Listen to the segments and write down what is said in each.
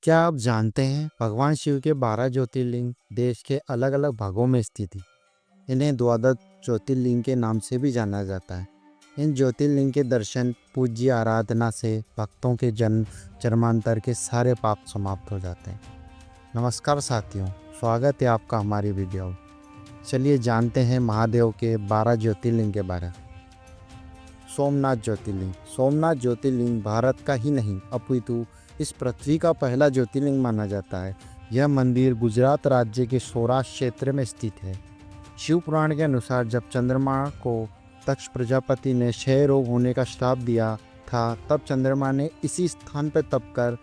क्या आप जानते हैं भगवान शिव के 12 ज्योतिर्लिंग देश के अलग अलग भागों में स्थित हैं। इन्हें द्वादश ज्योतिर्लिंग के नाम से भी जाना जाता है। इन ज्योतिर्लिंग के दर्शन पूज्य आराधना से भक्तों के जन्म जन्मांतर के सारे पाप समाप्त हो जाते हैं। नमस्कार साथियों, स्वागत है आपका हमारी वीडियो में। चलिए जानते हैं महादेव के 12 ज्योतिर्लिंग के बारे में। सोमनाथ ज्योतिर्लिंग। सोमनाथ ज्योतिर्लिंग भारत का ही नहीं अपितु इस पृथ्वी का पहला ज्योतिर्लिंग माना जाता है। यह मंदिर गुजरात राज्य के सौराष्ट्र क्षेत्र में स्थित है। शिव पुराण के अनुसार जब चंद्रमा को दक्ष प्रजापति ने क्षय रोग होने का श्राप दिया था, तब चंद्रमा ने इसी स्थान पर तप कर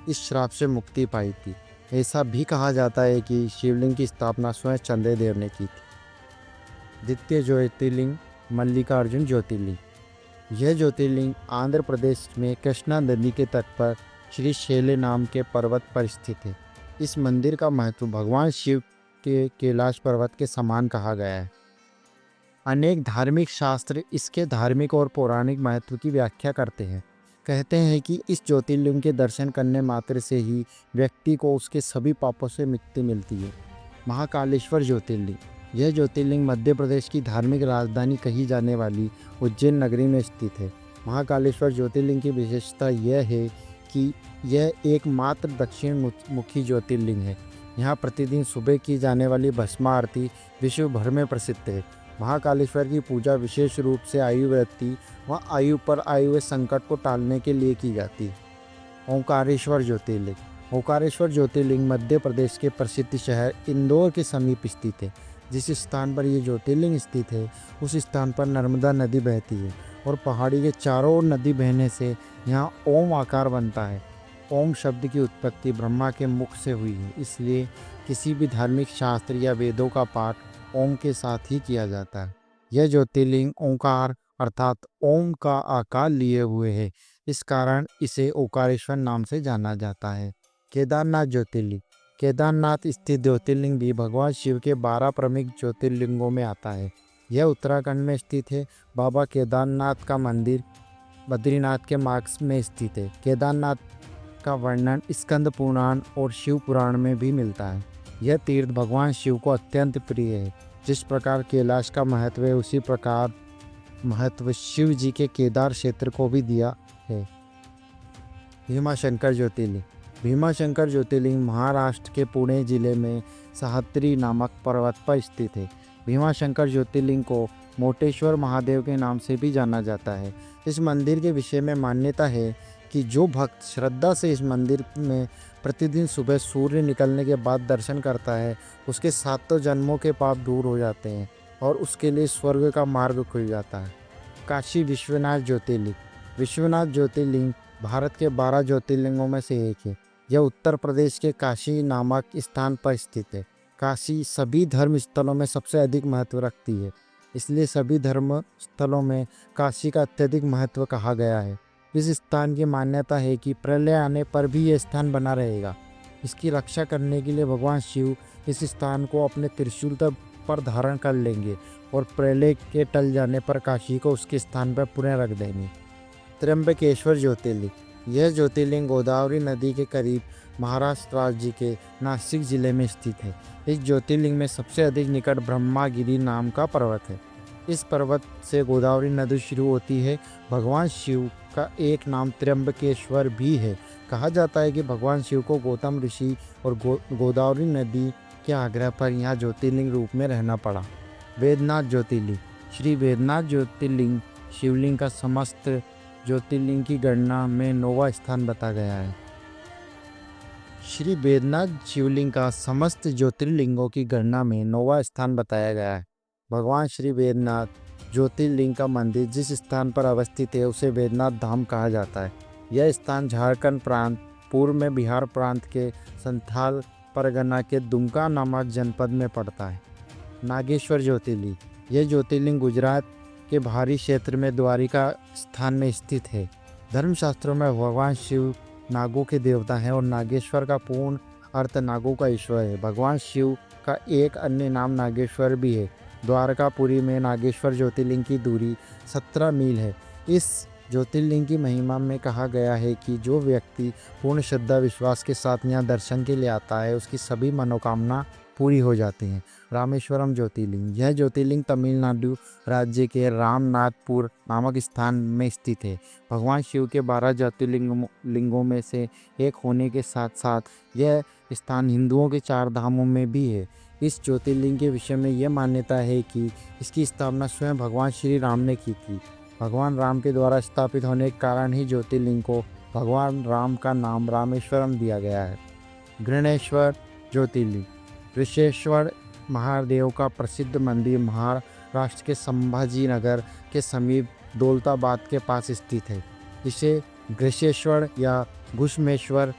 इस श्राप से मुक्ति पाई थी। ऐसा भी कहा जाता है कि शिवलिंग की स्थापना स्वयं चंद्रदेव ने की थी। द्वितीय ज्योतिर्लिंग मल्लिकार्जुन ज्योतिर्लिंग। यह ज्योतिर्लिंग आंध्र प्रदेश में कृष्णा नदी के तट पर श्री शैल नाम के पर्वत पर स्थित है। इस मंदिर का महत्व भगवान शिव के कैलाश पर्वत के समान कहा गया है। अनेक धार्मिक शास्त्र इसके धार्मिक और पौराणिक महत्व की व्याख्या करते हैं। कहते हैं कि इस ज्योतिर्लिंग के दर्शन करने मात्र से ही व्यक्ति को उसके सभी पापों से मुक्ति मिलती है। महाकालेश्वर ज्योतिर्लिंग। यह ज्योतिर्लिंग मध्य प्रदेश की धार्मिक राजधानी कही जाने वाली उज्जैन नगरी में स्थित है। महाकालेश्वर ज्योतिर्लिंग की विशेषता यह है कि यह एकमात्र दक्षिण मुखी ज्योतिर्लिंग है। यहाँ प्रतिदिन सुबह की जाने वाली भस्म आरती विश्व भर में प्रसिद्ध है। महाकालेश्वर की पूजा विशेष रूप से आयु वृद्धि व आयु पर आए हुए संकट को टालने के लिए की जाती है। ओंकारेश्वर ज्योतिर्लिंग। ओंकारेश्वर ज्योतिर्लिंग मध्य प्रदेश के प्रसिद्ध शहर इंदौर के समीप स्थित है। जिस स्थान पर यह ज्योतिर्लिंग स्थित है उस स्थान पर नर्मदा नदी बहती है और पहाड़ी के चारों ओर नदी बहने से यहाँ ओम आकार बनता है। ओम शब्द की उत्पत्ति ब्रह्मा के मुख से हुई है, इसलिए किसी भी धार्मिक शास्त्र या वेदों का पाठ ओम के साथ ही किया जाता है। यह ज्योतिर्लिंग ओंकार अर्थात ओम का आकार लिए हुए है, इस कारण इसे ओंकारेश्वर नाम से जाना जाता है। केदारनाथ ज्योतिर्लिंग। केदारनाथ स्थित ज्योतिर्लिंग भी भगवान शिव के 12 प्रमुख ज्योतिर्लिंगों में आता है। यह उत्तराखंड में स्थित है। बाबा केदारनाथ का मंदिर बद्रीनाथ के मार्ग में स्थित है। केदारनाथ का वर्णन स्कंद पुराण और शिव पुराण में भी मिलता है। यह तीर्थ भगवान शिव को अत्यंत प्रिय है। जिस प्रकार कैलाश का महत्व है उसी प्रकार महत्व शिव जी के केदार क्षेत्र को भी दिया है। भीमाशंकर ज्योतिर्लिंग। भीमाशंकर ज्योतिर्लिंग महाराष्ट्र के पुणे जिले में सह्याद्री नामक पर्वत पर स्थित है। भीमाशंकर ज्योतिर्लिंग को मोटेश्वर महादेव के नाम से भी जाना जाता है। इस मंदिर के विषय में मान्यता है कि जो भक्त श्रद्धा से इस मंदिर में प्रतिदिन सुबह सूर्य निकलने के बाद दर्शन करता है, उसके सातों जन्मों के पाप दूर हो जाते हैं और उसके लिए स्वर्ग का मार्ग खुल जाता है। काशी विश्वनाथ ज्योतिर्लिंग। विश्वनाथ ज्योतिर्लिंग भारत के 12 ज्योतिर्लिंगों में से एक है। यह उत्तर प्रदेश के काशी नामक स्थान पर स्थित है। काशी सभी धर्म स्थलों में सबसे अधिक महत्व रखती है, इसलिए सभी धर्म स्थलों में काशी का अत्यधिक महत्व कहा गया है। इस स्थान की मान्यता है कि प्रलय आने पर भी यह स्थान बना रहेगा। इसकी रक्षा करने के लिए भगवान शिव इस स्थान को अपने त्रिशूल पर धारण कर लेंगे और प्रलय के टल जाने पर काशी को उसके स्थान पर पुनः रख देंगे। त्र्यंबकेश्वर ज्योतिर्लिंग। यह ज्योतिर्लिंग गोदावरी नदी के करीब महाराष्ट्र राज्य के नासिक जिले में स्थित है। इस ज्योतिर्लिंग में सबसे अधिक निकट ब्रह्मागिरी नाम का पर्वत है। इस पर्वत से गोदावरी नदी शुरू होती है। भगवान शिव का एक नाम त्र्यंबकेश्वर भी है। कहा जाता है कि भगवान शिव को गौतम ऋषि और गोदावरी नदी के आग्रह पर यहाँ ज्योतिर्लिंग रूप में रहना पड़ा। वेदनाथ ज्योतिर्लिंग। श्री वेदनाथ ज्योतिर्लिंग शिवलिंग का समस्त ज्योतिर्लिंग की गणना में 9वां स्थान बताया गया है। श्री वेदनाथ शिवलिंग का समस्त ज्योतिर्लिंगों की गणना में 9वां स्थान बताया गया है। भगवान श्री वेदनाथ ज्योतिर्लिंग का मंदिर जिस स्थान पर अवस्थित है उसे वेदनाथ धाम कहा जाता है। यह स्थान झारखंड प्रांत पूर्व में बिहार प्रांत के संथाल परगना के दुमका नामक जनपद में पड़ता है। नागेश्वर ज्योतिर्लिंग। यह ज्योतिर्लिंग गुजरात के बाहरी क्षेत्र में द्वारिका स्थान में स्थित है। धर्मशास्त्रों में भगवान शिव नागों के देवता हैं और नागेश्वर का पूर्ण अर्थ नागों का ईश्वर है। भगवान शिव का एक अन्य नाम नागेश्वर भी है। द्वारकापुरी में नागेश्वर ज्योतिर्लिंग की दूरी 17 मील है। इस ज्योतिर्लिंग की महिमा में कहा गया है कि जो व्यक्ति पूर्ण श्रद्धा विश्वास के साथ यहाँ दर्शन के लिए आता है उसकी सभी मनोकामना पूरी हो जाती हैं। रामेश्वरम ज्योतिर्लिंग, यह ज्योतिर्लिंग तमिलनाडु राज्य के रामनाथपुर नामक स्थान में स्थित है। भगवान शिव के 12 ज्योतिर्लिंगों में से एक होने के साथ साथ यह स्थान हिंदुओं के 4 धामों में भी है। इस ज्योतिर्लिंग के विषय में यह मान्यता है कि इसकी स्थापना स्वयं भगवान श्री राम ने की थी। भगवान राम के द्वारा स्थापित होने के कारण ही ज्योतिर्लिंग को भगवान राम का नाम रामेश्वरम दिया गया है। घृणेश्वर ज्योतिर्लिंग, ऋषेश्वर महादेव का प्रसिद्ध मंदिर महाराष्ट्र के संभाजी नगर के समीप दौलताबाद के पास स्थित है। इसे घृणेश्वर या घुश्मेश्वर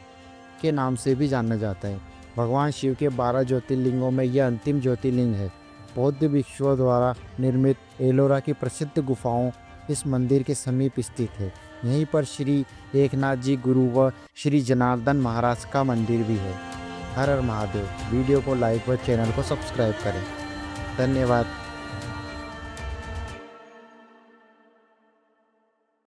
के नाम से भी जाना जाता है। भगवान शिव के 12 ज्योतिर्लिंगों में यह अंतिम ज्योतिर्लिंग है। बौद्ध भिक्षुओं द्वारा निर्मित एलोरा की प्रसिद्ध गुफाओं इस मंदिर के समीप स्थित है। यहीं पर श्री एकनाथ जी गुरु व श्री जनार्दन महाराज का मंदिर भी है। हर हर महादेव। वीडियो को लाइक व चैनल को सब्सक्राइब करें। धन्यवाद।